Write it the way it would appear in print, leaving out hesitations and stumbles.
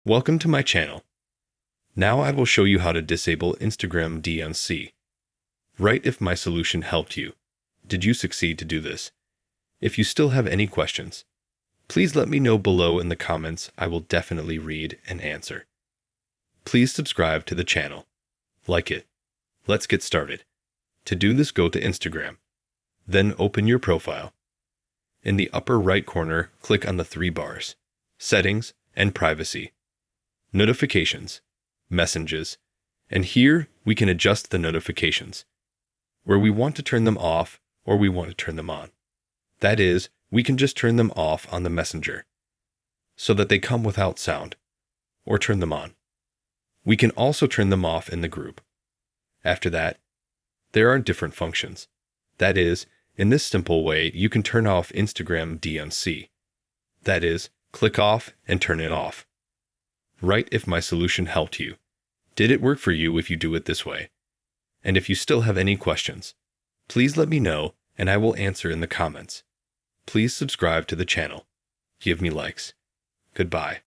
Welcome to my channel. Now I will show you how to disable Instagram DNC. Write if my solution helped you. Did you succeed to do this? If you still have any questions, please let me know below in the comments. I will definitely read and answer. Please subscribe to the channel. Like it. Let's get started. To do this, go to Instagram. Then open your profile. In the upper right corner, click on the three bars: Settings and Privacy, Notifications, Messages, and here we can adjust the notifications, where we want to turn them off or we want to turn them on. That is, we can just turn them off on the messenger so that they come without sound, or turn them on. We can also turn them off in the group. After that, there are different functions. That is, in this simple way, you can turn off Instagram DNC. That is, click off and turn it off. Write if my solution helped you. Did it work for you if you do it this way? And if you still have any questions, please let me know and I will answer in the comments. Please subscribe to the channel. Give me likes. Goodbye.